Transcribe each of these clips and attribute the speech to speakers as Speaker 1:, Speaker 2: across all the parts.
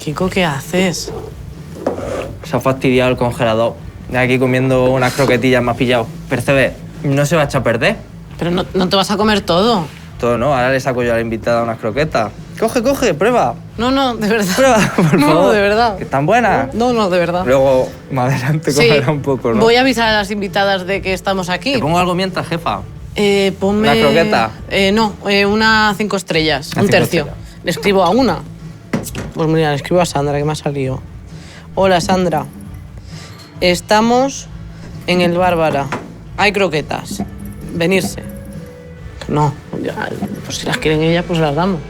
Speaker 1: Kiko, ¿qué haces?
Speaker 2: Se ha fastidiado el congelador. De aquí comiendo unas croquetillas más pillado. Percebe, no se va a echar a perder.
Speaker 1: Pero no te vas a comer todo.
Speaker 2: Todo no, ahora le saco yo a la invitada unas croquetas. Coge, prueba.
Speaker 1: No, de verdad.
Speaker 2: Prueba, por favor.
Speaker 1: No, de verdad.
Speaker 2: Que están buenas.
Speaker 1: No, de verdad.
Speaker 2: Luego, más adelante, comerá un poco, ¿no?
Speaker 1: Voy a avisar a las invitadas de que estamos aquí.
Speaker 2: ¿Te pongo algo mientras, jefa?
Speaker 1: Ponme...
Speaker 2: ¿Una croqueta?
Speaker 1: No, una 5 estrellas,
Speaker 2: Una
Speaker 1: un
Speaker 2: 5
Speaker 1: tercio.
Speaker 2: estrellas.
Speaker 1: Le escribo a una. Pues mira, le escribo a Sandra, que me ha salido. Hola, Sandra. Estamos en el Bárbara. Hay croquetas. Venirse. No, ya, pues si las quieren ella, pues las damos.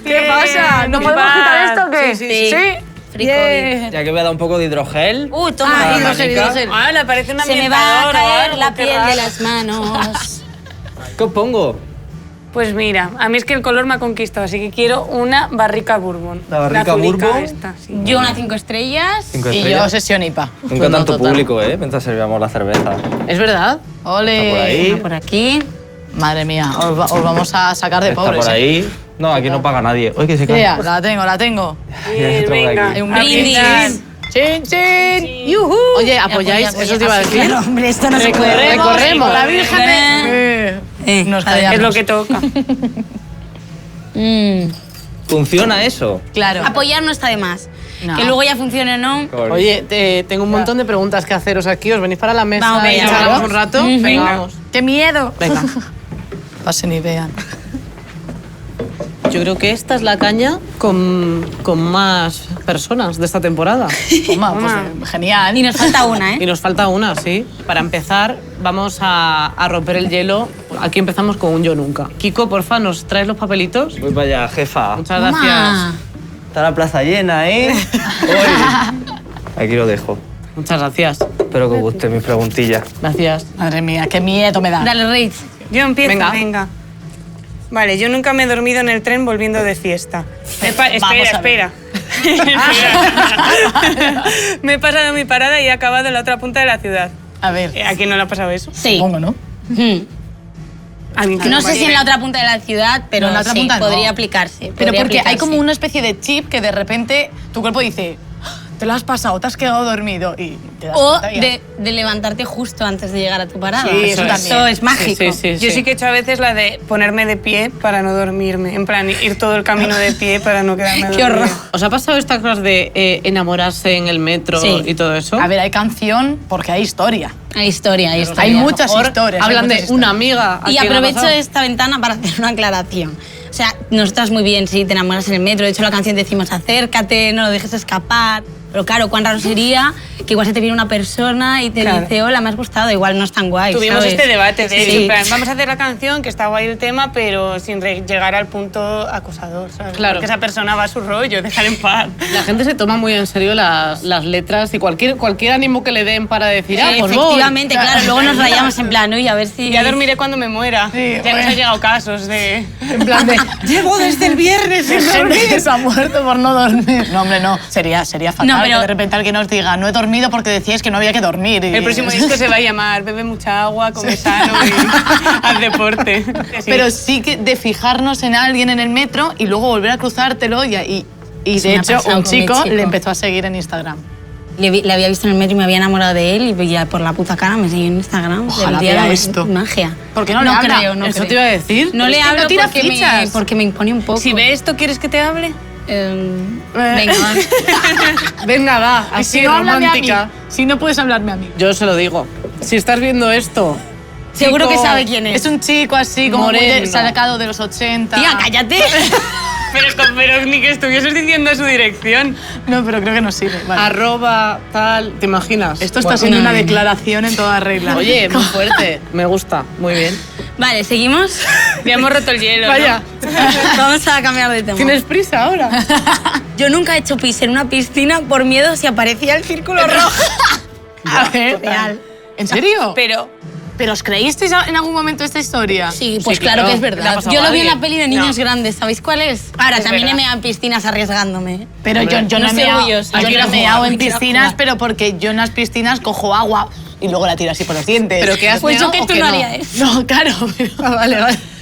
Speaker 3: ¿Qué pasa? ¿No podemos quitar esto o qué?
Speaker 1: Sí.
Speaker 3: Bien.
Speaker 2: Ya que voy a dar un poco de hidrogel.
Speaker 3: Toma.
Speaker 1: hidrogel.
Speaker 3: Ah, le parece un
Speaker 4: Se me va a
Speaker 3: ambientador o
Speaker 4: caer
Speaker 3: algo,
Speaker 4: la
Speaker 3: qué
Speaker 4: piel
Speaker 3: raro.
Speaker 4: de las manos.
Speaker 2: ¿Qué os pongo?
Speaker 3: Pues mira, a mí es que el color me ha conquistado, así que quiero una barrica bourbon.
Speaker 2: ¿La barrica
Speaker 3: azulica
Speaker 2: bourbon?
Speaker 3: esta, sí.
Speaker 4: Yo una 5 estrellas.
Speaker 2: 5
Speaker 5: Y yo
Speaker 2: estrellas.
Speaker 5: sesión IPA.
Speaker 2: Nunca tanto público, mientras servíamos la cerveza.
Speaker 1: ¿Es verdad?
Speaker 5: Ole.
Speaker 2: Está por ahí.
Speaker 4: Una por aquí.
Speaker 5: Madre mía, os vamos a sacar de
Speaker 2: Está
Speaker 5: pobres.
Speaker 2: por ahí. No, aquí no paga nadie. Oye, que se cae.
Speaker 5: Ya, la tengo.
Speaker 3: Bien, venga.
Speaker 5: Un
Speaker 3: a
Speaker 4: brindis.
Speaker 3: brindar.
Speaker 5: ¡Chin, chin! ¡Yujú!
Speaker 1: Oye, ¿apoyáis? Eso te iba a decir.
Speaker 4: Claro, hombre, esto no se puede.
Speaker 1: Recorremos.
Speaker 5: La Virgen nos callamos.
Speaker 3: Es lo que toca.
Speaker 2: ¿Funciona eso?
Speaker 5: Claro.
Speaker 4: Apoyar no está de más.
Speaker 5: No.
Speaker 4: Que luego ya funcione o no.
Speaker 1: Oye, tengo un montón de preguntas que haceros aquí. ¿Os venís para la mesa
Speaker 4: Vamos,
Speaker 1: y
Speaker 4: venga,
Speaker 1: charlamos
Speaker 4: vamos.
Speaker 1: un rato?
Speaker 3: Venga.
Speaker 1: Vamos.
Speaker 4: ¡Qué miedo!
Speaker 1: Venga.
Speaker 5: Pasen y vean.
Speaker 1: Yo creo que esta es la caña con más personas de esta temporada.
Speaker 5: Toma, pues genial.
Speaker 4: Y nos falta una,
Speaker 1: Y
Speaker 4: ¿eh?
Speaker 1: nos falta una, sí. Para empezar, vamos a romper el hielo. Aquí empezamos con un yo nunca. Kiko, porfa, ¿nos traes los papelitos?
Speaker 2: Voy para allá, jefa.
Speaker 1: Muchas gracias.
Speaker 4: Toma.
Speaker 2: Está la plaza llena, ¿eh? Uy. Aquí lo dejo.
Speaker 1: Muchas gracias.
Speaker 2: Espero que os gusten mis preguntillas.
Speaker 1: Gracias.
Speaker 5: Madre mía, qué miedo me da.
Speaker 4: Dale, Rich.
Speaker 3: Yo empiezo,
Speaker 1: Venga.
Speaker 3: venga. Vale, yo nunca me he dormido en el tren volviendo de fiesta.
Speaker 5: Vamos a ver.
Speaker 3: Espera. Me he pasado mi parada y he acabado en la otra punta de la ciudad.
Speaker 5: A ver,
Speaker 3: ¿A quién no le ha pasado eso?
Speaker 4: Sí.
Speaker 5: supongo, ¿no?
Speaker 3: A mí que
Speaker 4: No
Speaker 3: me
Speaker 4: sé si
Speaker 3: parece.
Speaker 4: en la otra punta de la ciudad, pero
Speaker 5: No, en la otra
Speaker 4: sí,
Speaker 5: punta no.
Speaker 4: podría aplicarse.
Speaker 5: Pero
Speaker 4: podría
Speaker 5: porque hay
Speaker 4: aplicarse.
Speaker 5: como una especie de chip que de repente tu cuerpo dice, te lo has pasado, te has quedado dormido y te das
Speaker 4: O
Speaker 5: cuenta y ya.
Speaker 4: de levantarte justo antes de llegar a tu parada.
Speaker 5: Sí, eso también.
Speaker 4: Eso es mágico.
Speaker 3: Yo sí que he hecho a veces la de ponerme de pie para no dormirme. En plan, ir todo el camino de pie para no quedarme
Speaker 4: Qué
Speaker 3: dormida.
Speaker 4: horror.
Speaker 1: ¿Os ha pasado estas cosas de enamorarse en el metro
Speaker 4: Sí.
Speaker 1: y todo eso?
Speaker 5: A ver, hay canción porque hay historia.
Speaker 4: Hay historia, hay historia.
Speaker 5: Hay muchas
Speaker 1: Mejor
Speaker 5: historias. hay
Speaker 1: Hablan de
Speaker 5: muchas
Speaker 1: una
Speaker 5: historias.
Speaker 1: amiga. ¿a
Speaker 4: Y
Speaker 1: quién le ha
Speaker 4: aprovecho
Speaker 1: pasado?
Speaker 4: esta ventana para hacer una aclaración. O sea, nosotras muy bien, sí, te enamoras en el metro. De hecho, la canción decimos acércate, no lo dejes escapar. Pero claro, cuán raro sería que igual se te viene una persona y te
Speaker 3: Claro.
Speaker 4: dice, hola, me has gustado. Igual no es tan guay,
Speaker 3: Tuvimos
Speaker 4: ¿sabes?
Speaker 3: este debate, de
Speaker 4: Sí.
Speaker 3: hecho, en plan, vamos a hacer la canción, que está guay el tema, pero sin llegar al punto acosador, ¿sabes?
Speaker 1: Claro.
Speaker 3: Porque esa persona va a su rollo, déjale en paz.
Speaker 1: La gente se toma muy en serio las letras y cualquier ánimo que le den para decir, ah, pues voy.
Speaker 4: Efectivamente, claro. Luego nos rayamos en plan, uy, a ver si...
Speaker 3: Ya dormiré cuando me muera.
Speaker 5: Sí,
Speaker 3: Ya nos
Speaker 5: bueno.
Speaker 3: han llegado casos de...
Speaker 5: En plan de,
Speaker 1: Llevo desde el viernes sin
Speaker 5: gente
Speaker 1: dormir.
Speaker 5: que se ha muerto por no dormir. No, hombre, no. Sería fatal
Speaker 4: No, pero-
Speaker 5: que de repente alguien nos diga, no he dormido porque decíais que no había que dormir. Y-
Speaker 3: El próximo disco se va a llamar Bebe mucha agua, come sano y haz deporte. Sí.
Speaker 5: Pero sí que de fijarnos en alguien en el metro y luego volver a cruzártelo y
Speaker 4: Eso
Speaker 5: de
Speaker 4: me ha
Speaker 5: hecho
Speaker 4: pasado
Speaker 5: un
Speaker 4: con mi
Speaker 5: chico
Speaker 4: chico.
Speaker 5: le empezó a seguir en Instagram.
Speaker 4: Le había visto en el metro y me había enamorado de él y ya por la puta cara me siguió en Instagram.
Speaker 5: Ojalá
Speaker 4: Del día
Speaker 5: vea
Speaker 4: de la
Speaker 5: esto.
Speaker 4: magia.
Speaker 5: ¿Por qué no le habla?
Speaker 4: creo, no
Speaker 1: Eso
Speaker 4: creo.
Speaker 1: te iba a decir.
Speaker 4: No le
Speaker 5: Es que no
Speaker 4: hablo
Speaker 5: tira
Speaker 4: porque
Speaker 5: fichas.
Speaker 4: porque me impone un poco.
Speaker 3: Si ve esto, ¿quieres que te hable?
Speaker 4: Venga, va.
Speaker 1: Venga, va,
Speaker 5: Y
Speaker 1: así
Speaker 5: si no, háblame a mí.
Speaker 1: romántica.
Speaker 5: Si no puedes hablarme a mí.
Speaker 1: Yo se lo digo. Si estás viendo esto,
Speaker 4: Seguro que
Speaker 1: chico,
Speaker 4: sabe quién es.
Speaker 5: Es un chico así como muy
Speaker 1: Moreno.
Speaker 5: sacado de los 80.
Speaker 4: Tía, cállate.
Speaker 3: Pero ni que estuvieses diciendo su dirección.
Speaker 5: No, pero creo que no sirve. Vale.
Speaker 1: arroba, tal, ¿te imaginas?
Speaker 5: Esto está
Speaker 1: Bueno,
Speaker 5: siendo una declaración en toda regla.
Speaker 1: Oye, muy fuerte. Me gusta, muy bien.
Speaker 4: Vale, ¿seguimos?
Speaker 3: Ya hemos roto el hielo,
Speaker 1: Vaya,
Speaker 4: Vamos a cambiar de tema.
Speaker 1: ¿tienes prisa ahora?
Speaker 4: Yo nunca he hecho pis en una piscina por miedo si aparecía el círculo rojo.
Speaker 5: A ver,
Speaker 4: Real.
Speaker 5: ¿en serio?
Speaker 3: ¿no?
Speaker 5: ¿Pero os creísteis en algún momento esta historia?
Speaker 4: Sí, pues
Speaker 1: Sí,
Speaker 4: claro
Speaker 1: claro.
Speaker 4: que es
Speaker 1: ¿Le ha
Speaker 4: verdad.
Speaker 1: pasado
Speaker 4: Yo
Speaker 1: a
Speaker 4: lo vi en la
Speaker 1: alguien?
Speaker 4: peli de niños grandes, ¿sabéis cuál es? Ahora,
Speaker 3: Es
Speaker 4: también
Speaker 3: verdad.
Speaker 4: he meado en piscinas arriesgándome.
Speaker 5: Pero
Speaker 1: Hombre,
Speaker 5: yo no
Speaker 4: no
Speaker 5: he
Speaker 4: sé
Speaker 5: meado,
Speaker 4: orgullosa.
Speaker 5: yo
Speaker 1: Hay que ir
Speaker 5: no
Speaker 1: a
Speaker 5: he meado
Speaker 1: jugar,
Speaker 5: en
Speaker 4: hay que ir a
Speaker 5: piscinas,
Speaker 4: jugar.
Speaker 5: pero porque yo en las piscinas cojo agua y luego la tiro así por los dientes.
Speaker 1: ¿Pero qué has
Speaker 4: Pues yo
Speaker 1: meado
Speaker 4: que
Speaker 1: o
Speaker 4: tú
Speaker 1: que
Speaker 4: no
Speaker 1: no?
Speaker 4: haría eso.
Speaker 5: No, claro. Pero, vale.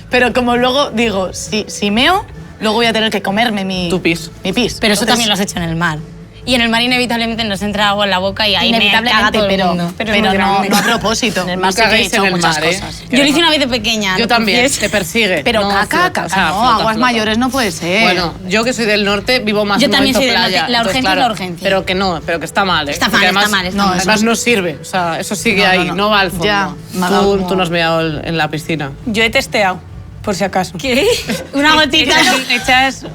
Speaker 5: Pero como luego digo, si meo, luego voy a tener que comerme mi...
Speaker 1: Tu pis.
Speaker 5: Mi pis.
Speaker 4: Pero eso
Speaker 5: Entonces,
Speaker 4: también lo has hecho en el mar. Y en el mar inevitablemente nos entra agua en la boca y ahí me caga
Speaker 5: Inevitablemente,
Speaker 4: todo el
Speaker 5: pero,
Speaker 4: mundo.
Speaker 5: pero,
Speaker 3: es muy
Speaker 5: no,
Speaker 3: grande.
Speaker 5: no a propósito. En el mar
Speaker 1: No
Speaker 5: sí que he
Speaker 1: cagáis
Speaker 5: hecho
Speaker 1: en el
Speaker 5: muchas
Speaker 1: mar, ¿eh?
Speaker 5: cosas.
Speaker 4: Yo lo hice una vez de pequeña.
Speaker 1: Yo
Speaker 4: ¿no
Speaker 1: también,
Speaker 4: confíes?
Speaker 1: te persigue.
Speaker 5: Pero
Speaker 1: No,
Speaker 5: caca,
Speaker 1: flota, o sea,
Speaker 5: caca, no,
Speaker 1: flota,
Speaker 5: aguas
Speaker 1: flota.
Speaker 5: mayores no puede ser.
Speaker 1: Bueno, yo que soy del norte vivo más
Speaker 4: Yo también
Speaker 1: momento
Speaker 4: soy del norte.
Speaker 1: playa.
Speaker 4: La
Speaker 1: Entonces,
Speaker 4: urgencia es
Speaker 1: claro,
Speaker 4: la urgencia.
Speaker 1: Pero que no, pero que está mal, ¿eh?
Speaker 4: Está
Speaker 1: Porque
Speaker 4: mal, está
Speaker 1: además,
Speaker 4: mal, está
Speaker 5: no,
Speaker 4: mal.
Speaker 1: Además no sirve, o sea, eso sigue
Speaker 5: No,
Speaker 1: ahí,
Speaker 5: no,
Speaker 1: no,
Speaker 5: no.
Speaker 1: va al fondo.
Speaker 5: Ya, me ha dado como-
Speaker 1: Tú no has meado en la piscina.
Speaker 3: Yo he testeado, por si acaso.
Speaker 4: ¿Qué? Una gotita.
Speaker 3: Echas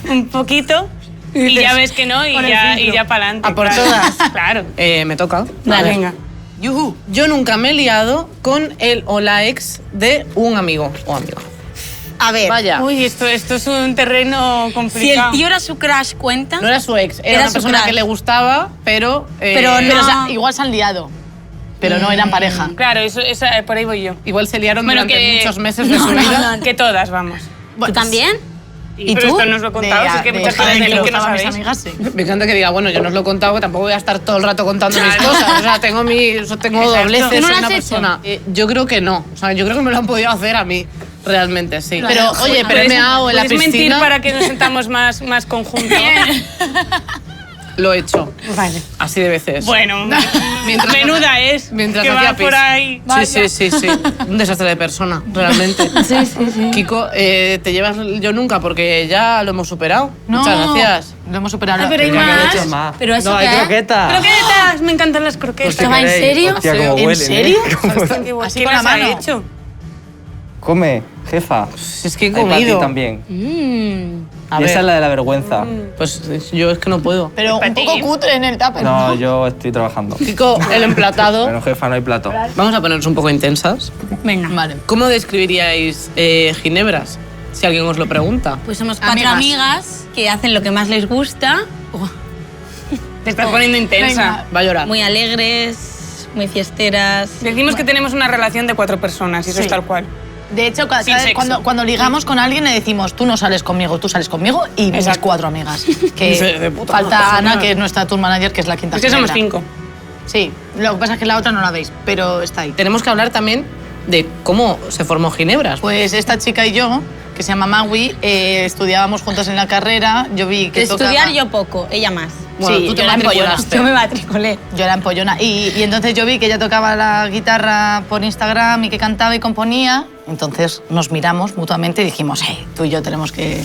Speaker 3: un poquito y ya ves que no y
Speaker 4: Por el filtro.
Speaker 3: ya para adelante.
Speaker 1: ¿A por todas?
Speaker 3: Claro.
Speaker 1: Me toca.
Speaker 4: Dale.
Speaker 3: Venga.
Speaker 1: Yuhu. Yo nunca me he liado con el o la ex de un amigo o amiga.
Speaker 4: A ver,
Speaker 1: Vaya.
Speaker 3: Uy, esto es un terreno
Speaker 4: si el
Speaker 3: complicado.
Speaker 4: tío era su crush, ¿cuenta?
Speaker 1: No era su ex, era,
Speaker 4: Era
Speaker 1: una
Speaker 4: su
Speaker 1: persona
Speaker 4: crush.
Speaker 1: que le gustaba, pero...
Speaker 4: Pero no.
Speaker 5: Pero, o sea, igual se han liado, pero no eran pareja.
Speaker 3: Claro, por ahí voy yo.
Speaker 1: Igual se liaron
Speaker 3: Bueno,
Speaker 1: durante
Speaker 3: que-
Speaker 1: muchos meses de su vida.
Speaker 3: Que todas, vamos.
Speaker 4: ¿Tú también?
Speaker 5: ¿Y
Speaker 3: Pero
Speaker 5: tú?
Speaker 3: esto no os lo he contado, si es que muchas cosas de mí que no
Speaker 5: a mis
Speaker 3: sabéis.
Speaker 5: amigas, sí.
Speaker 1: Me encanta que diga, bueno, yo no os lo he contado, que tampoco voy a estar todo el rato contando mis
Speaker 3: Claro.
Speaker 1: cosas. O sea, tengo
Speaker 3: Exacto.
Speaker 1: dobleces,
Speaker 4: ¿Tú no
Speaker 1: soy
Speaker 4: lo
Speaker 1: una
Speaker 4: has
Speaker 1: persona. Yo creo que no. O sea, yo creo que me lo han podido hacer a mí, realmente, sí.
Speaker 5: Claro.
Speaker 1: Pero, oye, pero he meado en la
Speaker 3: ¿Puedes mentir
Speaker 1: piscina.
Speaker 3: para que nos sentamos más conjuntos?
Speaker 1: Lo he hecho.
Speaker 3: Vale.
Speaker 1: Así de veces.
Speaker 3: Bueno,
Speaker 1: Mientras-
Speaker 3: menuda es.
Speaker 1: Mientras
Speaker 3: que
Speaker 1: hacía
Speaker 3: va por
Speaker 1: pis.
Speaker 3: ahí.
Speaker 1: Sí. Un desastre de persona, realmente.
Speaker 4: Sí.
Speaker 1: Kiko, te llevas yo nunca porque ya lo hemos superado.
Speaker 5: No,
Speaker 1: Muchas gracias.
Speaker 5: Lo hemos superado.
Speaker 3: Ah, pero hay
Speaker 2: Ya que
Speaker 3: más.
Speaker 2: he hecho más.
Speaker 4: Pero eso
Speaker 2: no, hay
Speaker 4: qué?
Speaker 2: croquetas.
Speaker 3: Croquetas, me encantan las croquetas.
Speaker 2: Pues, ¿qué
Speaker 4: ¿en
Speaker 2: queréis?
Speaker 4: serio?
Speaker 2: Hostia,
Speaker 1: Sí.
Speaker 2: cómo
Speaker 5: ¿En
Speaker 2: huelen,
Speaker 5: serio?
Speaker 2: ¿eh? ¿Cómo huelen?
Speaker 3: Qué guay.
Speaker 5: Así
Speaker 3: ¿Qué
Speaker 5: con la
Speaker 3: las ha
Speaker 5: mano.
Speaker 3: hecho?
Speaker 2: Come, jefa.
Speaker 1: Si es que he
Speaker 2: Hay para ti
Speaker 1: comido.
Speaker 2: también.
Speaker 1: A
Speaker 2: Y esa
Speaker 1: ver.
Speaker 2: es la de la vergüenza.
Speaker 1: Pues yo es que no puedo.
Speaker 5: Pero un
Speaker 3: Patín.
Speaker 5: poco cutre en el tupper.
Speaker 2: No, yo estoy trabajando.
Speaker 1: Kiko, el emplatado.
Speaker 2: Pero jefa, no hay plato.
Speaker 1: Vamos a ponernos un poco intensas.
Speaker 4: Venga.
Speaker 5: Vale.
Speaker 1: ¿Cómo describiríais ginebras? Si alguien os lo pregunta.
Speaker 4: Pues somos 4
Speaker 5: Amigas.
Speaker 4: amigas que hacen lo que más les gusta.
Speaker 3: Te estás poniendo intensa.
Speaker 1: Va a llorar.
Speaker 4: Muy alegres, muy fiesteras.
Speaker 3: Decimos que tenemos una relación de 4 personas y eso
Speaker 5: Sí.
Speaker 3: es tal cual.
Speaker 5: De hecho,
Speaker 3: Sin sexo.
Speaker 5: cuando ligamos con alguien le decimos, tú no sales conmigo, tú sales conmigo y mis
Speaker 3: Exacto.
Speaker 5: 4 amigas.
Speaker 1: Sí,
Speaker 5: Que
Speaker 1: de puta
Speaker 5: falta
Speaker 1: madre.
Speaker 5: Ana, que es nuestra tour manager, que es la quinta
Speaker 3: Es que somos
Speaker 5: ginebra.
Speaker 3: 5.
Speaker 5: Sí, lo que pasa es que la otra no la veis, pero está ahí.
Speaker 1: Tenemos que hablar también de cómo se formó Ginebras.
Speaker 5: Pues esta chica y yo, que se llama Maui, estudiábamos juntos en la carrera. Yo vi que
Speaker 4: De estudiar
Speaker 5: tocaba-
Speaker 4: yo poco, ella más.
Speaker 1: Bueno,
Speaker 5: sí,
Speaker 1: tú te
Speaker 5: yo era empollona.
Speaker 1: matriculaste.
Speaker 4: Yo me matriculé.
Speaker 5: Yo era empollona. Y entonces yo vi que ella tocaba la guitarra por Instagram y que cantaba y componía. Entonces nos miramos mutuamente y dijimos, tú y yo tenemos que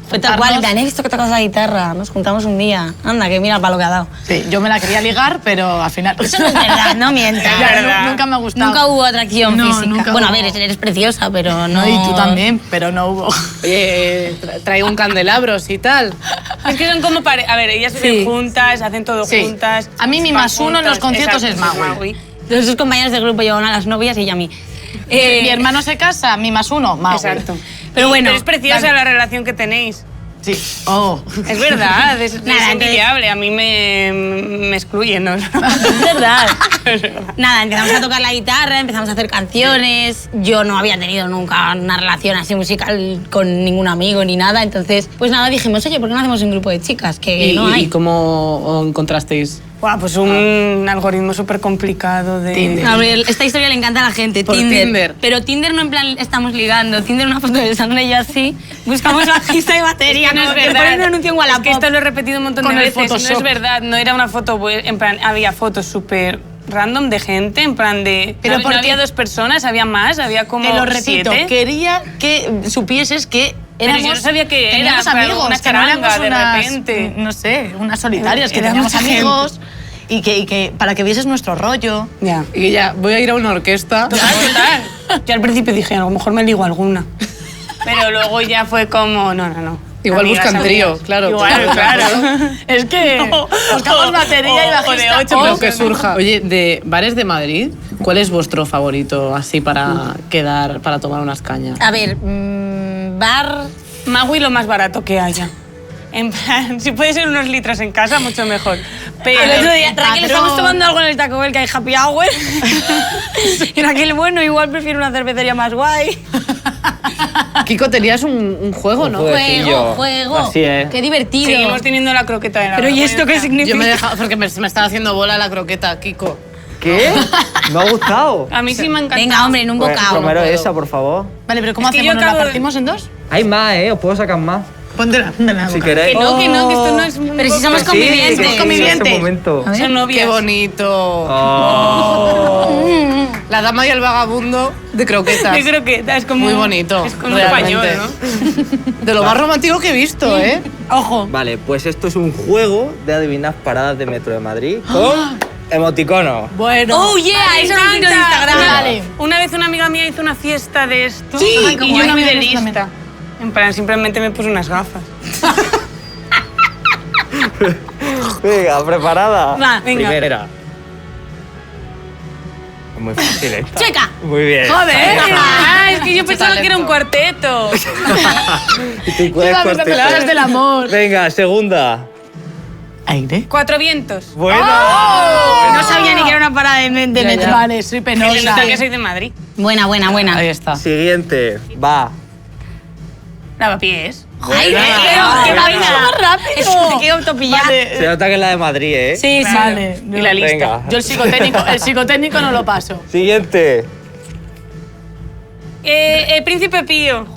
Speaker 4: Fue tal cual, en
Speaker 5: juntarnos.
Speaker 4: plan, he visto que tocas la guitarra, nos juntamos un día. Anda, que mira para lo que ha dado.
Speaker 5: Sí, yo me la quería ligar, pero al final...
Speaker 4: Eso no es verdad, no mientas.
Speaker 5: Ya,
Speaker 3: Es verdad.
Speaker 5: nunca me ha gustado.
Speaker 4: Nunca hubo atracción
Speaker 5: No,
Speaker 4: física.
Speaker 5: nunca
Speaker 4: Bueno, a
Speaker 5: hubo.
Speaker 4: ver, eres preciosa, pero no...
Speaker 5: No, y tú también, pero no hubo.
Speaker 1: Oye, traigo un candelabros y tal.
Speaker 3: Es que son como a ver, ellas viven
Speaker 4: Sí.
Speaker 3: juntas, hacen todo
Speaker 5: Sí.
Speaker 3: juntas.
Speaker 5: A mí mi
Speaker 3: van
Speaker 5: más uno en los
Speaker 3: juntas,
Speaker 5: conciertos
Speaker 3: exacto,
Speaker 5: es Maui.
Speaker 4: Los dos compañeros de grupo llevaban a las novias y ella a mí.
Speaker 5: Mi hermano se casa, mi más uno, Maui.
Speaker 3: Exacto.
Speaker 4: Pero bueno,
Speaker 3: Pero es preciosa la relación que tenéis.
Speaker 5: Sí. Oh.
Speaker 3: Es verdad, es
Speaker 4: Nada,
Speaker 3: envidiable. A mí me excluyen, ¿no?
Speaker 4: es verdad. Nada, empezamos a tocar la guitarra, empezamos a hacer canciones. Yo no había tenido nunca una relación así musical con ningún amigo ni nada. Entonces, pues nada, dijimos, oye, ¿por qué no hacemos un grupo de chicas? Que no hay.
Speaker 1: ¿Y cómo encontrasteis?
Speaker 3: Buah, pues un algoritmo súper complicado de...
Speaker 5: Tinder.
Speaker 4: A ver, esta historia le encanta a la gente,
Speaker 1: Por Tinder.
Speaker 4: Pero Tinder no en plan estamos ligando, Tinder una foto de Sandra y yo así, buscamos bajista y batería,
Speaker 3: Es que no es
Speaker 4: como que
Speaker 3: verdad.
Speaker 4: ponen un anuncio en Wallapop.
Speaker 3: Es que esto lo he repetido un montón
Speaker 5: Con
Speaker 3: de
Speaker 5: el
Speaker 3: veces. No
Speaker 5: Photoshop.
Speaker 3: es verdad, no era una foto, en plan, había fotos súper random de gente, en plan de...
Speaker 5: Pero
Speaker 3: no,
Speaker 5: ¿por
Speaker 3: no
Speaker 5: qué?
Speaker 3: había 2 personas, había más, había como
Speaker 5: Te lo repito,
Speaker 3: 7.
Speaker 5: quería que supieses que
Speaker 3: Pero
Speaker 5: éramos,
Speaker 3: yo no sabía que era,
Speaker 5: teníamos
Speaker 3: para
Speaker 5: amigos,
Speaker 3: una
Speaker 5: que no éramos
Speaker 3: charanga de
Speaker 5: unas,
Speaker 3: repente.
Speaker 5: no sé, unas solitarias, que
Speaker 3: Era
Speaker 5: teníamos
Speaker 3: mucha
Speaker 5: amigos y que para que vieses nuestro rollo.
Speaker 3: Ya.
Speaker 1: Y ya, voy a ir a una orquesta.
Speaker 3: Total. Yo al principio dije, a lo mejor me ligo alguna. Pero luego ya fue como, no.
Speaker 1: Igual
Speaker 3: Amigas,
Speaker 1: buscan trío,
Speaker 3: amigas.
Speaker 1: claro.
Speaker 3: Igual, claro.
Speaker 5: Es que buscamos batería y
Speaker 3: o de
Speaker 5: bajista.
Speaker 3: 8
Speaker 1: Lo que surja. Oye, de bares de Madrid, ¿Cuál es vuestro favorito así para quedar, para tomar unas cañas?
Speaker 4: A ver, bar...
Speaker 3: Magui lo más barato que haya. En plan, si puede ser unos litros en casa, mucho mejor. Pero
Speaker 4: El otro día, Raquel, estamos tomando algo en el Taco Bell, que hay happy hour. Y Raquel, bueno, igual prefiero una cervecería más guay.
Speaker 1: Kiko, tenías un juego, ¿no?
Speaker 2: juego.
Speaker 4: Juego.
Speaker 2: Así es.
Speaker 4: Qué divertido.
Speaker 3: seguimos teniendo la croqueta de la
Speaker 4: Pero ¿y esto qué
Speaker 3: vergüenza.
Speaker 4: significa?
Speaker 1: Yo me he dejado, porque me estaba haciendo bola la croqueta, Kiko.
Speaker 2: ¿Qué? ¿Me ha gustado?
Speaker 3: A mí sí me ha encantado.
Speaker 4: Venga, hombre, en un
Speaker 2: Pues,
Speaker 4: bocado.
Speaker 2: primero
Speaker 1: puedo.
Speaker 2: esa, por favor.
Speaker 5: Vale, pero ¿cómo
Speaker 3: Es que
Speaker 5: hacemos?
Speaker 3: yo
Speaker 5: ¿Nos la
Speaker 3: acabo de-
Speaker 5: partimos en dos?
Speaker 2: Hay más, ¿eh? Os puedo sacar más.
Speaker 5: Póntela en la
Speaker 2: Si
Speaker 5: boca.
Speaker 2: queréis.
Speaker 3: Que no, que esto no es un
Speaker 4: Pero si
Speaker 3: boca.
Speaker 4: somos
Speaker 2: Sí,
Speaker 4: convivientes.
Speaker 2: que sí,
Speaker 5: convivientes.
Speaker 2: ese momento.
Speaker 4: A ver.
Speaker 3: Son novias.
Speaker 1: ¡Qué bonito!
Speaker 2: Oh.
Speaker 1: La dama y el vagabundo de croquetas.
Speaker 3: Yo creo que es como...
Speaker 1: Muy bonito,
Speaker 3: Es como
Speaker 1: realmente.
Speaker 3: español, ¿no?
Speaker 1: De lo más romántico que he visto, ¿eh?
Speaker 4: Ojo.
Speaker 2: Vale, pues esto es un juego de adivinar paradas de metro de Madrid con emoticonos.
Speaker 1: Bueno.
Speaker 4: Oh, yeah, eso lo quiero de Instagram.
Speaker 5: Vale.
Speaker 3: Una vez una amiga mía hizo una fiesta de esto
Speaker 5: Sí,
Speaker 3: y
Speaker 5: como
Speaker 3: yo
Speaker 5: hay
Speaker 3: no fui de
Speaker 5: nosotros
Speaker 3: lista. En plan, simplemente me puse unas gafas.
Speaker 2: Venga, preparada.
Speaker 3: Va, venga.
Speaker 2: Primera. Es muy fácil esta.
Speaker 4: Checa.
Speaker 2: Muy bien.
Speaker 3: ¡Joder! Ah, es que yo pensaba que era un
Speaker 1: talento.
Speaker 3: cuarteto.
Speaker 2: Y tú puedes cortar.
Speaker 5: Palabras del amor.
Speaker 2: Venga, segunda.
Speaker 5: Aire.
Speaker 3: 4 vientos.
Speaker 2: Bueno.
Speaker 4: No sabía ni que era una parada de metro.
Speaker 5: Vale, soy
Speaker 3: Que le
Speaker 5: penosa.
Speaker 3: nota que soy de Madrid.
Speaker 4: Buena, buena, buena.
Speaker 1: Ahí está.
Speaker 2: Siguiente. Va.
Speaker 3: Lavapiés.
Speaker 4: Ay,
Speaker 2: Buena.
Speaker 4: pero qué
Speaker 2: Buena.
Speaker 4: vaina. Más rápido. Qué autopillar.
Speaker 2: Se nota que es la de Madrid, ¿eh?
Speaker 4: Sí, sí.
Speaker 5: Vale.
Speaker 3: Y la lista.
Speaker 2: Venga.
Speaker 5: Yo el psicotécnico no lo paso.
Speaker 2: Siguiente.
Speaker 3: El Príncipe Pío.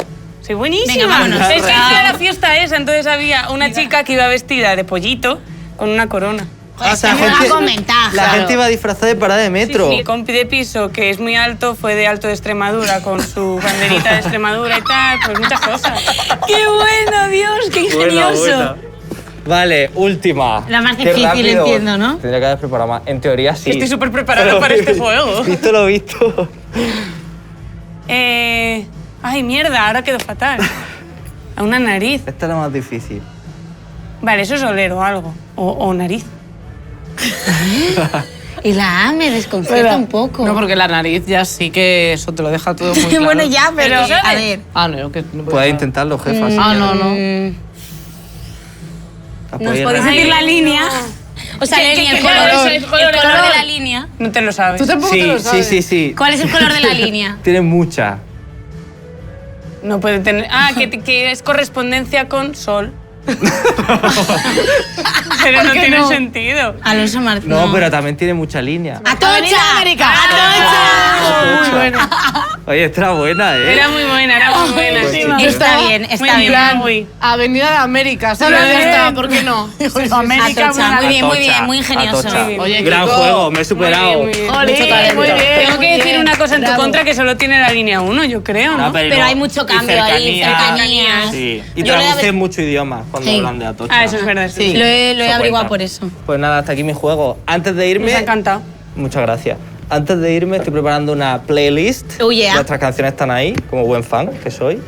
Speaker 3: Soy buenísima.
Speaker 4: Venga, vámonos.
Speaker 3: Es que fui a la fiesta esa, entonces había una chica que iba vestida de pollito con una corona.
Speaker 2: O sea,
Speaker 4: me va con ventaja.
Speaker 2: la gente iba disfrazada de parada de metro.
Speaker 3: Mi compi de piso, que es muy alto, fue de Alto de Extremadura con su banderita de Extremadura y tal, pues muchas cosas.
Speaker 4: ¡Qué bueno, Dios! ¡Qué ingenioso!
Speaker 2: Buena. Vale, última.
Speaker 4: La más
Speaker 2: Qué
Speaker 4: difícil,
Speaker 2: rápido.
Speaker 4: entiendo, ¿no?
Speaker 2: Tendría que haber preparado más. En teoría sí.
Speaker 3: Estoy súper preparada
Speaker 2: Pero
Speaker 3: para este juego.
Speaker 2: Visto lo visto.
Speaker 3: Ay, mierda, ahora quedo fatal. A una nariz.
Speaker 2: Esta es la más difícil.
Speaker 3: Vale, eso es oler o algo. O nariz.
Speaker 4: Y la A me desconcierta un poco.
Speaker 1: No, porque la nariz ya sí que eso te lo deja todo muy claro.
Speaker 4: Bueno, ya, pero...
Speaker 3: ¿Pero tú sabes?
Speaker 4: A ver.
Speaker 1: Ah, no, que no puedo
Speaker 2: Puedes
Speaker 1: saber.
Speaker 2: intentarlo, jefa. si
Speaker 1: Ah,
Speaker 2: quieres.
Speaker 1: no, no.
Speaker 2: La
Speaker 4: ¿Nos
Speaker 2: podéis
Speaker 4: podéis
Speaker 2: re-
Speaker 4: decir la
Speaker 3: Ay,
Speaker 4: línea?
Speaker 3: no.
Speaker 4: O sea,
Speaker 3: ¿Qué
Speaker 4: el
Speaker 3: color
Speaker 4: color,
Speaker 3: es?
Speaker 4: el color de la línea.
Speaker 3: No te lo sabes.
Speaker 1: Tú tampoco te
Speaker 2: Sí,
Speaker 1: lo
Speaker 2: sí,
Speaker 1: sabes.
Speaker 2: sí, sí.
Speaker 4: ¿Cuál es el color de la línea?
Speaker 2: Tiene muchas.
Speaker 3: No puede tener... Ah, que es correspondencia con sol. Pero no tiene sentido.
Speaker 4: Alonso Martín.
Speaker 2: No, pero también tiene mucha línea.
Speaker 4: ¡Atocha!
Speaker 5: América.
Speaker 2: Atocha.
Speaker 1: Muy bueno.
Speaker 2: Oye, esta era buena, ¿eh?
Speaker 3: Era muy buena, era muy buena.
Speaker 2: Pues
Speaker 3: sí.
Speaker 2: sí.
Speaker 4: Está bien,
Speaker 3: Muy
Speaker 4: está bien.
Speaker 3: bien, Magui.
Speaker 1: Avenida de América, solo ya está, ¿por qué no?
Speaker 5: América,
Speaker 4: Atocha, muy bien, muy bien,
Speaker 2: Atocha,
Speaker 4: muy ingenioso.
Speaker 2: Atocha.
Speaker 1: Oye,
Speaker 2: Gran
Speaker 1: Kiko.
Speaker 2: juego, me he superado.
Speaker 3: Muy bien, muy bien.
Speaker 5: Ole,
Speaker 1: Mucho talento.
Speaker 5: muy bien.
Speaker 3: Tengo que decir una cosa en tu
Speaker 5: Bravo.
Speaker 3: contra, que solo tiene la línea 1, yo creo, ¿no?
Speaker 4: Pero hay mucho cambio ahí, cercanías.
Speaker 2: Sí, y
Speaker 4: Yo lo he
Speaker 2: traducen
Speaker 4: aver-
Speaker 2: muchos idiomas cuando
Speaker 4: Sí.
Speaker 2: hablan de Atocha.
Speaker 3: Ah, eso es verdad, sí.
Speaker 4: Lo he
Speaker 2: Eso
Speaker 4: averiguado
Speaker 2: cuenta.
Speaker 4: por eso.
Speaker 2: Pues nada, hasta aquí mi juego. Antes de irme...
Speaker 3: Nos ha encantado.
Speaker 2: Muchas gracias. Antes de irme estoy preparando una playlist.
Speaker 4: Oh, yeah.
Speaker 2: Vuestras canciones están ahí, como buen fan que soy.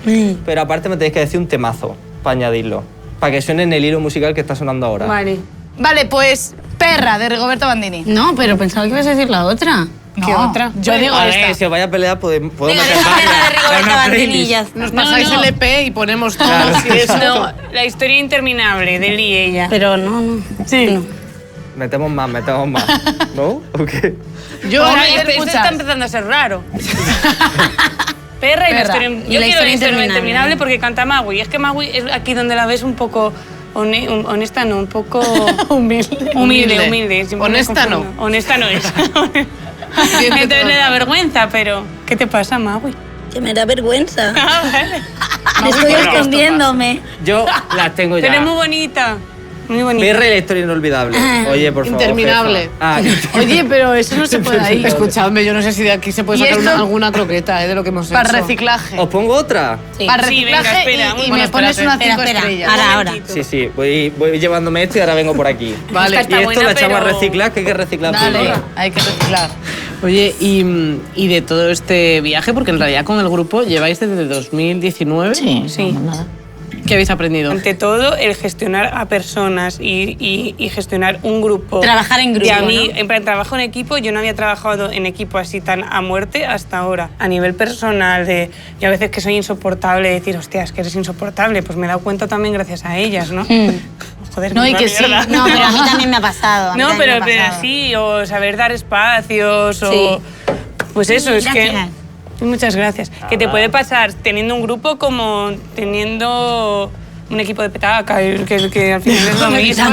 Speaker 2: Pero aparte me tenéis que decir un temazo para añadirlo. Para que suene en el hilo musical que está sonando ahora.
Speaker 3: Vale.
Speaker 5: Vale, pues Perra, de Rigoberto Bandini.
Speaker 4: No, pero pensaba que ibas a decir la otra.
Speaker 3: ¿Qué
Speaker 5: No,
Speaker 3: otra?
Speaker 5: Yo digo
Speaker 2: A ver,
Speaker 5: esta.
Speaker 2: si os vais a pelear, podemos
Speaker 4: Venga,
Speaker 2: meter
Speaker 4: deja
Speaker 2: varias.
Speaker 4: de Rigoberto
Speaker 2: Para una
Speaker 4: Bandini y
Speaker 2: playlist.
Speaker 4: ya.
Speaker 1: Nos pasáis el EP y ponemos todo. Sí, eso.
Speaker 3: No, la historia interminable de él y ella.
Speaker 4: Pero no.
Speaker 5: Sí.
Speaker 4: No.
Speaker 2: Metemos más. ¿No? ¿O qué?
Speaker 1: Yo,
Speaker 3: Ahora,
Speaker 1: ¿qué
Speaker 3: esto
Speaker 1: escuchas?
Speaker 3: está empezando a ser raro. Perra y la
Speaker 5: Perra.
Speaker 3: historia...
Speaker 4: Y
Speaker 3: Yo
Speaker 4: la
Speaker 3: quiero
Speaker 4: historia
Speaker 3: la historia
Speaker 4: interminable.
Speaker 3: interminable porque canta Magui. Es que Magui es aquí donde la ves un poco... honesta no, un poco...
Speaker 5: Humilde.
Speaker 3: Humilde. siempre me
Speaker 1: Honesta no.
Speaker 3: confundo. Honesta no es. Entonces le da vergüenza, pero... ¿Qué te pasa, Magui?
Speaker 4: Que me da vergüenza.
Speaker 3: Ah, vale.
Speaker 4: Estoy
Speaker 2: bueno,
Speaker 4: escondiéndome.
Speaker 2: Yo las tengo ya.
Speaker 3: Pero es muy bonita. Muy bonita.
Speaker 2: Perra y la historia inolvidable. Oye, por favor.
Speaker 1: Interminable.
Speaker 2: jefa. Ah,
Speaker 5: Oye, pero eso no se puede ahí.
Speaker 1: Escuchadme, yo no sé si de aquí se puede
Speaker 5: ¿Y
Speaker 1: sacar
Speaker 5: esto?
Speaker 1: alguna croqueta de lo que hemos
Speaker 5: Para
Speaker 1: hecho.
Speaker 5: reciclaje.
Speaker 2: ¿Os pongo otra?
Speaker 4: Sí.
Speaker 5: Para
Speaker 3: Sí, venga,
Speaker 5: reciclaje
Speaker 3: espera,
Speaker 5: y
Speaker 3: bueno,
Speaker 5: me pones
Speaker 3: espérate.
Speaker 5: una
Speaker 4: Espera,
Speaker 5: 5
Speaker 4: espera.
Speaker 5: estrellas.
Speaker 4: Ahora.
Speaker 2: Sí, sí. Voy llevándome esto y ahora vengo por aquí.
Speaker 1: Vale.
Speaker 2: Y
Speaker 3: Está
Speaker 2: esto
Speaker 3: buena,
Speaker 2: la echamos
Speaker 3: pero-
Speaker 2: a reciclar, que hay que reciclar
Speaker 5: Dale,
Speaker 2: primero.
Speaker 5: hay que reciclar.
Speaker 1: Oye, y de todo este viaje, porque en realidad con el grupo lleváis desde 2019.
Speaker 5: Sí,
Speaker 3: Sí.
Speaker 5: no, nada.
Speaker 1: ¿Qué habéis aprendido?
Speaker 3: Ante todo, el gestionar a personas y gestionar un grupo.
Speaker 4: Trabajar en grupo,
Speaker 3: De a mí,
Speaker 4: ¿no?
Speaker 3: en plan, trabajo en equipo, yo no había trabajado en equipo así tan a muerte hasta ahora. A nivel personal, yo a veces que soy insoportable, decir, hostia, es que eres insoportable, pues me he dado cuenta también gracias a ellas, ¿no? Joder,
Speaker 5: No, y
Speaker 3: una
Speaker 5: que sí.
Speaker 3: mierda.
Speaker 4: No, pero a mí también me ha pasado. a mí
Speaker 3: No,
Speaker 4: también
Speaker 3: pero
Speaker 4: me ha pasado.
Speaker 3: sí, o saber dar espacios,
Speaker 4: Sí.
Speaker 3: o... Pues eso, es que...
Speaker 4: Gracias.
Speaker 3: Muchas gracias. Que te puede pasar teniendo un grupo como teniendo un equipo de petaca, que al final es lo mismo.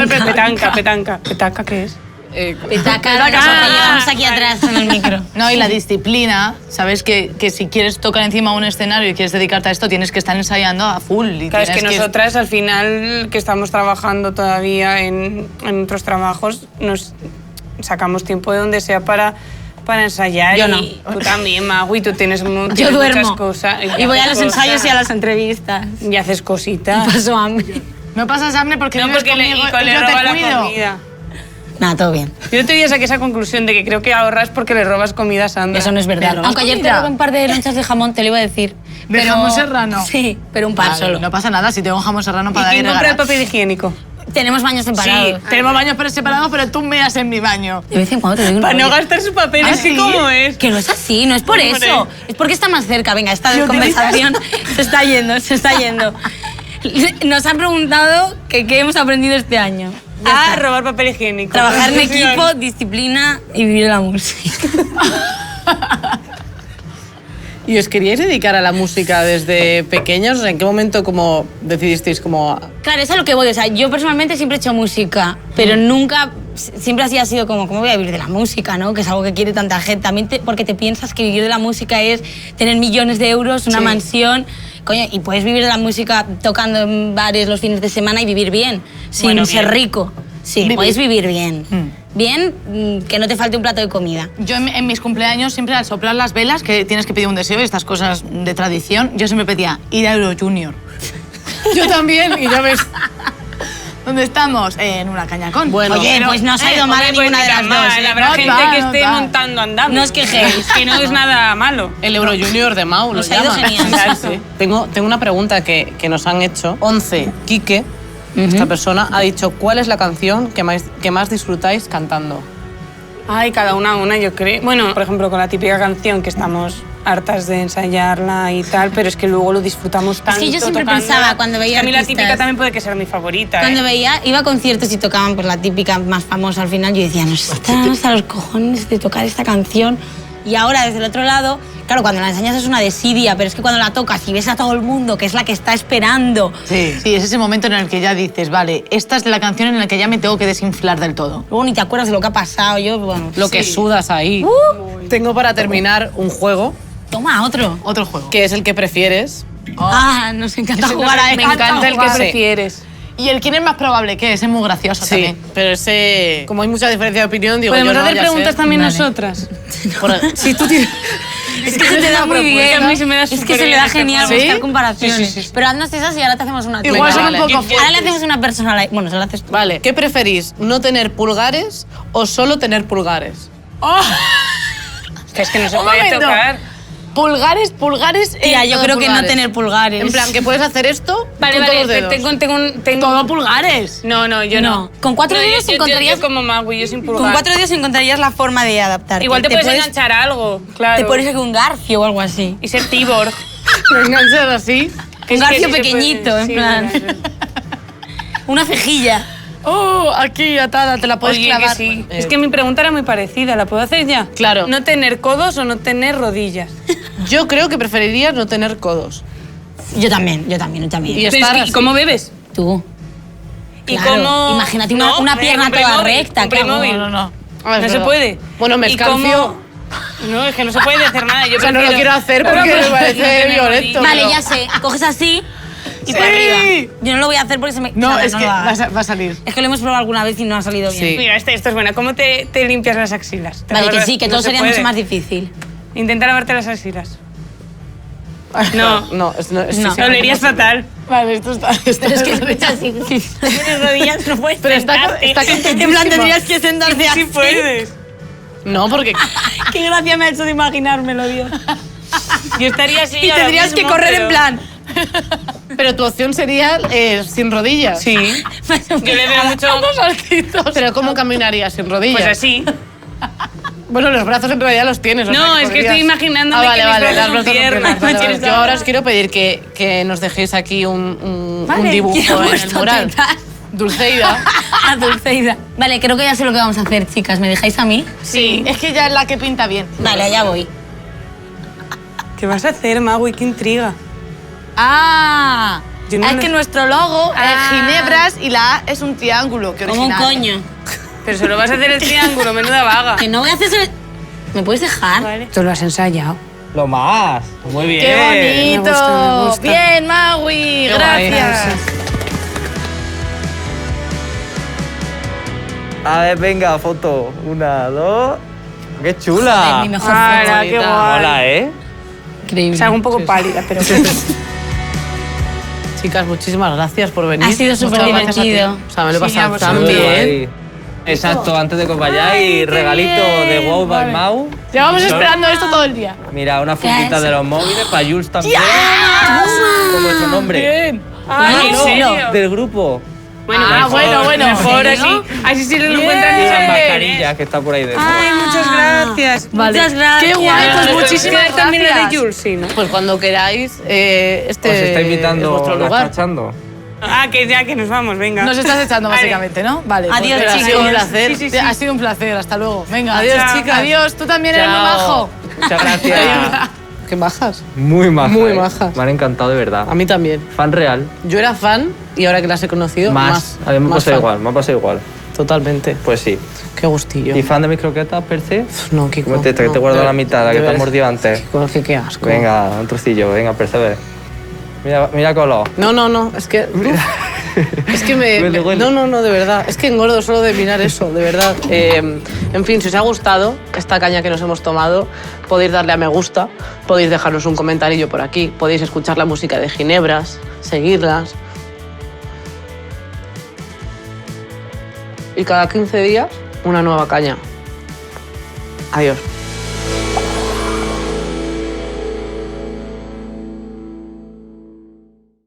Speaker 3: Petanca. ¿Petaca qué es?
Speaker 4: Petaca, que llevamos aquí atrás en el micro.
Speaker 5: No, y la disciplina, sabes que si quieres tocar encima un escenario y quieres dedicarte a esto, tienes que estar ensayando a full. Y
Speaker 3: Claro, es que
Speaker 5: tienes
Speaker 3: nosotras al final, que estamos trabajando todavía en otros trabajos, nos sacamos tiempo de donde sea para ensayar.
Speaker 4: Yo no.
Speaker 3: Y tú también, Magui, tú tienes,
Speaker 4: Yo
Speaker 3: muchas
Speaker 4: duermo.
Speaker 3: cosas.
Speaker 4: Y voy a los
Speaker 3: haces
Speaker 4: ensayos y a
Speaker 3: cosas.
Speaker 4: las entrevistas.
Speaker 3: Y haces cositas.
Speaker 4: Paso hambre.
Speaker 5: No pasas hambre porque
Speaker 3: No,
Speaker 5: vives
Speaker 3: porque le
Speaker 5: conmigo y
Speaker 3: le
Speaker 5: yo
Speaker 3: roba
Speaker 5: te
Speaker 3: la
Speaker 5: cuido.
Speaker 3: comida.
Speaker 4: Nada, todo bien.
Speaker 3: Yo otro día saqué esa conclusión de que creo que ahorras porque le robas comida a Sandra.
Speaker 4: Eso no es verdad.
Speaker 5: Pero
Speaker 4: Aunque ayer te
Speaker 5: comida.
Speaker 4: robé un par de lonchas de jamón, te lo iba a decir.
Speaker 5: ¿De jamón serrano?
Speaker 4: Sí, pero un par
Speaker 5: Vale,
Speaker 4: solo.
Speaker 5: no pasa nada si tengo jamón serrano
Speaker 3: ¿Y
Speaker 5: para dar y
Speaker 3: quién compra el
Speaker 5: regalar.
Speaker 3: papel higiénico?
Speaker 4: Tenemos baños separados.
Speaker 5: Sí, tenemos baños separados, pero tú meas en mi baño.
Speaker 4: De vez en cuando te doy un
Speaker 3: Para no
Speaker 4: rollo.
Speaker 3: gastar su papel,
Speaker 5: ¿Ah,
Speaker 3: es que
Speaker 5: sí?
Speaker 3: ¿cómo es?
Speaker 4: Que no es así, no es por
Speaker 3: Hombre.
Speaker 4: eso. Es porque está más cerca. Venga, esta
Speaker 5: ¿Y utilizas?
Speaker 4: conversación se está yendo. Nos han preguntado que qué hemos aprendido este año. Ya está.
Speaker 3: Robar papel higiénico.
Speaker 4: Trabajar en
Speaker 3: Conclusión.
Speaker 4: equipo, disciplina y vivir la música.
Speaker 1: ¿Y os queríais dedicar a la música desde pequeños? ¿En qué momento como decidisteis como...
Speaker 4: Claro, es a lo que voy. O sea, yo personalmente siempre he hecho música, pero nunca, siempre así ha sido como, ¿cómo voy a vivir de la música, no? Que es algo que quiere tanta gente. También porque te piensas que vivir de la música es tener millones de euros, una mansión. Coño, y puedes vivir de la música tocando en bares los fines de semana y vivir bien, sin
Speaker 3: Bueno,
Speaker 4: ser
Speaker 3: bien.
Speaker 4: rico. Sí, puedes vivir bien. Bien, que no te falte un plato de comida.
Speaker 5: Yo en mis cumpleaños siempre al soplar las velas, que tienes que pedir un deseo y estas cosas de tradición, yo siempre pedía ir a Euro Junior.
Speaker 1: Yo también, y ya ves...
Speaker 5: ¿Dónde estamos? En una cañacón.
Speaker 1: Bueno,
Speaker 4: Oye, pues no se ha ido mal a
Speaker 3: Hombre, pues
Speaker 4: ninguna
Speaker 3: ni
Speaker 4: de las
Speaker 3: tan
Speaker 4: dos.
Speaker 3: mal.
Speaker 4: ¿eh?
Speaker 3: Habrá
Speaker 5: No
Speaker 3: gente
Speaker 5: tal,
Speaker 3: que
Speaker 5: no
Speaker 3: esté
Speaker 5: tal.
Speaker 3: montando andando.
Speaker 4: No os quejéis.
Speaker 3: Que no es nada malo.
Speaker 1: El Euro Junior de Mau,
Speaker 4: Nos
Speaker 1: lo
Speaker 4: ha ido
Speaker 1: llaman.
Speaker 4: genial.
Speaker 3: Exacto.
Speaker 1: Sí. Tengo una pregunta que nos han hecho. 11, Quique, esta persona, ha dicho ¿cuál es la canción que más disfrutáis cantando?
Speaker 3: Ay, cada una, yo creo. Bueno, por ejemplo, con la típica canción que estamos hartas de ensayarla y tal, pero es que luego lo disfrutamos tanto.
Speaker 4: yo siempre
Speaker 3: tocándola.
Speaker 4: pensaba cuando veía
Speaker 3: Es que a mí la
Speaker 4: artistas-
Speaker 3: típica también puede que sea mi favorita.
Speaker 4: Cuando
Speaker 3: ¿eh?
Speaker 4: veía, iba a conciertos y tocaban pues la típica más famosa al final, yo decía, nos están hasta los cojones de tocar esta canción. Y ahora, desde el otro lado, claro, cuando la enseñas es una desidia, pero es que cuando la tocas y ves a todo el mundo, que es la que está esperando.
Speaker 5: Sí, sí, es ese momento en el que ya dices, vale, esta es la canción en la que ya me tengo que desinflar del todo.
Speaker 4: Luego ni te acuerdas de lo que ha pasado. Yo, bueno,
Speaker 1: Lo que sudas ahí. Tengo para terminar un juego,
Speaker 4: toma, otro.
Speaker 5: Otro juego.
Speaker 1: que es el que prefieres.
Speaker 4: Ah, nos encanta jugar a
Speaker 3: Me encanta el que
Speaker 1: Sí.
Speaker 3: prefieres.
Speaker 5: ¿Y el quién es más probable? ¿Qué? Ese es muy gracioso
Speaker 1: Sí,
Speaker 5: también.
Speaker 1: pero ese... Como hay mucha diferencia de opinión, digo
Speaker 3: ¿Podemos
Speaker 1: yo no,
Speaker 3: hacer
Speaker 1: ya
Speaker 3: preguntas
Speaker 1: sé.
Speaker 3: también
Speaker 4: Vale.
Speaker 3: nosotras?
Speaker 1: Si tú tienes...
Speaker 4: Es que se te da muy bien.
Speaker 3: A mí se me da
Speaker 4: Es que
Speaker 3: súper
Speaker 4: se le
Speaker 3: bien
Speaker 4: da
Speaker 3: este
Speaker 4: genial
Speaker 3: juego.
Speaker 4: buscar comparaciones.
Speaker 3: Sí.
Speaker 4: Pero haznos esas y ahora te hacemos una
Speaker 5: Igual
Speaker 1: Venga,
Speaker 5: son
Speaker 1: vale.
Speaker 5: un poco
Speaker 4: Ahora le
Speaker 5: fuertes.
Speaker 4: hacemos una personal. Bueno, se la haces tú.
Speaker 1: Vale, ¿qué preferís? ¿No tener pulgares o solo tener pulgares?
Speaker 3: Que es que no se
Speaker 5: Un
Speaker 3: puede
Speaker 5: momento.
Speaker 3: tocar.
Speaker 5: Pulgares.
Speaker 4: Tía, yo
Speaker 1: todo
Speaker 4: creo que no
Speaker 1: pulgares.
Speaker 4: tener pulgares.
Speaker 1: En plan, que puedes hacer esto
Speaker 3: Vale,
Speaker 1: con todos los
Speaker 3: vale,
Speaker 1: dedos.
Speaker 3: tengo
Speaker 5: Todo pulgares.
Speaker 3: No, yo no.
Speaker 4: Con 4
Speaker 3: No,
Speaker 4: dedos
Speaker 3: yo
Speaker 4: encontrarías...
Speaker 3: yo como Magui, yo sin pulgar.
Speaker 4: Con 4 dedos encontrarías la forma de adaptarte.
Speaker 3: Igual te puedes enganchar a algo, claro.
Speaker 4: Te pones aquí un garfio o algo así.
Speaker 3: Y ser tiborg.
Speaker 1: Enganchar así.
Speaker 3: Que
Speaker 4: Un
Speaker 3: sí, que
Speaker 4: garfio
Speaker 3: sí se
Speaker 4: pequeñito,
Speaker 3: puede.
Speaker 4: en
Speaker 3: Sí,
Speaker 4: plan.
Speaker 3: verdad.
Speaker 4: Una cejilla.
Speaker 5: Oh, aquí atada, te la puedes
Speaker 3: Oye,
Speaker 5: clavar.
Speaker 3: que sí. Es que mi pregunta era muy parecida, ¿la puedo hacer ya?
Speaker 1: Claro.
Speaker 3: ¿No tener codos o no tener rodillas?
Speaker 1: Yo creo que preferiría no tener codos.
Speaker 4: Yo también.
Speaker 1: Y
Speaker 3: Pero es
Speaker 1: estar
Speaker 3: que,
Speaker 1: así.
Speaker 3: ¿cómo bebes?
Speaker 4: Tú.
Speaker 3: ¿Y
Speaker 4: Claro,
Speaker 3: cómo...?
Speaker 4: imagínate una pierna
Speaker 3: con
Speaker 4: toda
Speaker 3: Playmobil,
Speaker 4: recta,
Speaker 3: con
Speaker 4: claro.
Speaker 3: Playmobil.
Speaker 5: No.
Speaker 1: Ah, es
Speaker 3: No se
Speaker 1: verdad.
Speaker 3: puede.
Speaker 1: Bueno, me
Speaker 3: ¿Y
Speaker 1: escancio.
Speaker 3: cómo? No, es que no se puede hacer nada. Yo
Speaker 1: O sea, no lo
Speaker 3: prefiero-
Speaker 1: quiero hacer porque
Speaker 3: Pero
Speaker 1: me parece
Speaker 3: no tener
Speaker 1: violento.
Speaker 3: rodillas.
Speaker 4: Vale,
Speaker 1: pero-
Speaker 4: ya sé. Coges así y
Speaker 5: Sí.
Speaker 4: para arriba. Yo no lo voy a hacer porque se me...
Speaker 5: No,
Speaker 4: Sara,
Speaker 5: es que
Speaker 4: lo hagas.
Speaker 5: va a salir.
Speaker 4: Es que lo hemos probado alguna vez y no ha salido bien.
Speaker 1: Sí.
Speaker 3: Mira, esto es bueno. ¿Cómo te limpias las axilas? ¿Te
Speaker 4: Vale, que
Speaker 3: acuerdas?
Speaker 4: sí, que
Speaker 3: No
Speaker 4: todo
Speaker 3: se
Speaker 4: sería
Speaker 3: puede.
Speaker 4: mucho más difícil.
Speaker 3: Intenta lavarte las axilas. No,
Speaker 1: No, sí,
Speaker 4: No.
Speaker 1: sí,
Speaker 3: lo olerías fatal.
Speaker 5: Vale, esto está...
Speaker 4: Pero es que escucha, si no tienes rodillas no puedes
Speaker 1: Pero está
Speaker 4: sentarte. En plan, tendrías que sentarte así.
Speaker 3: Sí puedes.
Speaker 1: No, porque...
Speaker 4: Qué gracia me ha hecho de imaginármelo, Dios.
Speaker 3: Yo estaría así
Speaker 4: Y
Speaker 3: ahora
Speaker 4: tendrías que
Speaker 3: mismo,
Speaker 4: correr
Speaker 3: pero-
Speaker 4: en plan...
Speaker 5: Pero tu opción sería sin rodillas.
Speaker 3: Sí. Yo le veo mucho...
Speaker 5: Pero ¿cómo caminarías sin rodillas?
Speaker 3: Pues así.
Speaker 5: Bueno, los brazos en realidad los tienes. o sea,
Speaker 3: No, es que estoy imaginándome que mis brazos son piernas.
Speaker 5: Vale. Yo ahora os quiero pedir que nos dejéis aquí un dibujo
Speaker 4: Qué
Speaker 5: en el
Speaker 4: gusto
Speaker 5: mural.
Speaker 4: te da.
Speaker 5: Dulceida.
Speaker 4: A Dulceida. Vale, creo que ya sé lo que vamos a hacer, chicas. ¿Me dejáis a mí?
Speaker 5: Sí, es que ella es la que pinta bien.
Speaker 4: Vale, allá voy.
Speaker 3: ¿Qué vas a hacer, Magui? ¡Qué intriga!
Speaker 4: ¡Ah!
Speaker 3: Yo no
Speaker 4: es
Speaker 3: lo-
Speaker 4: que nuestro logo...
Speaker 5: Ginebras y la A es un triángulo. Qué
Speaker 4: Como un
Speaker 5: original.
Speaker 4: coño.
Speaker 3: Pero solo vas a hacer el triángulo, menuda vaga.
Speaker 4: Que no voy a hacer... ¿Me puedes dejar?
Speaker 3: Vale. Tú lo has ensayado.
Speaker 2: Lo más. Muy bien.
Speaker 5: ¡Qué bonito!
Speaker 3: Me gusta.
Speaker 5: Bien, Magui,
Speaker 1: Qué guay.
Speaker 5: gracias.
Speaker 2: A ver, venga, foto. 1, 2. ¡Qué chula!
Speaker 4: Mi mejor
Speaker 3: ¡Hala,
Speaker 4: foto.
Speaker 3: qué guay!
Speaker 2: Hola, ¿eh?
Speaker 4: Increíble.
Speaker 3: O sea, un poco pálida, pero...
Speaker 1: Chicas, muchísimas gracias por venir.
Speaker 4: Ha sido súper
Speaker 1: Muchas gracias a ti.
Speaker 4: divertido.
Speaker 1: O sea, me lo he
Speaker 3: Sí, a
Speaker 1: pasado
Speaker 3: vosotros.
Speaker 1: tan
Speaker 2: Muy
Speaker 1: bien.
Speaker 2: guay. Exacto, antes de que os vayáis, regalito de Wow by Mau.
Speaker 5: Llevamos
Speaker 2: Son-
Speaker 5: esperando esto todo el día.
Speaker 2: Mira, una fundita
Speaker 4: es?
Speaker 2: de los móviles, para Jules también. Con vuestro nombre.
Speaker 5: Bien.
Speaker 3: Ay, ¿en serio?
Speaker 2: Del grupo.
Speaker 3: Bueno,
Speaker 5: Ah,
Speaker 3: mejor,
Speaker 5: bueno.
Speaker 3: Mejor
Speaker 4: ¿En
Speaker 3: así.
Speaker 4: serio?
Speaker 3: Así sí lo
Speaker 5: Bien.
Speaker 3: encuentran
Speaker 2: Y
Speaker 3: y
Speaker 2: las
Speaker 3: son
Speaker 2: mascarillas que está por ahí dentro.
Speaker 3: Ay, muchas gracias.
Speaker 4: Muchas gracias.
Speaker 5: Qué guay, pues
Speaker 3: ¿Quieres
Speaker 5: muchísimas
Speaker 3: quedar también la
Speaker 5: gracias.
Speaker 3: de Jules? Sí, ¿no?
Speaker 1: Pues cuando queráis, este
Speaker 2: Os está invitando,
Speaker 1: es vuestro
Speaker 2: la
Speaker 1: lugar.
Speaker 2: está echando.
Speaker 3: Ah, que ya que nos vamos, venga.
Speaker 5: Nos estás echando
Speaker 3: Vale.
Speaker 5: básicamente, ¿no? Vale.
Speaker 4: Adiós,
Speaker 5: pues,
Speaker 1: Ha
Speaker 4: chicos.
Speaker 1: sido un placer.
Speaker 3: Sí, sí, sí.
Speaker 5: Ha sido un placer. Hasta luego. Venga.
Speaker 1: Adiós,
Speaker 5: Chao.
Speaker 1: chicas.
Speaker 5: Adiós. Tú también eres muy
Speaker 2: Chao.
Speaker 5: majo.
Speaker 2: Muchas gracias.
Speaker 1: Qué majas.
Speaker 2: Muy majas.
Speaker 1: Muy majas.
Speaker 2: Me han encantado de verdad.
Speaker 1: A mí también.
Speaker 2: Fan real.
Speaker 1: Yo era fan y ahora que las he conocido, más.
Speaker 2: A mí me
Speaker 1: más
Speaker 2: pasa
Speaker 1: fan.
Speaker 2: igual, me ha pasado igual.
Speaker 1: Totalmente.
Speaker 2: Pues sí.
Speaker 1: Qué gustillo.
Speaker 2: ¿Y fan de mis croquetas, per se?
Speaker 1: No, Kiko.
Speaker 2: ¿Cómo te, que te
Speaker 1: no,
Speaker 2: guardo
Speaker 1: de-
Speaker 2: la mitad, la
Speaker 1: de
Speaker 2: que te has
Speaker 1: verdad.
Speaker 2: mordido antes?
Speaker 1: Kiko, qué asco.
Speaker 2: Venga, un trocillo, venga, percebe. Mira color.
Speaker 1: No, es que... Es que me...
Speaker 2: Huele, huele.
Speaker 1: No, de verdad. Es que engordo solo de mirar eso, de verdad. En fin, si os ha gustado esta caña que nos hemos tomado, podéis darle a me gusta, podéis dejarnos un comentarillo por aquí, podéis escuchar la música de Ginebras, seguirlas. Y cada 15 días, una nueva caña. Adiós.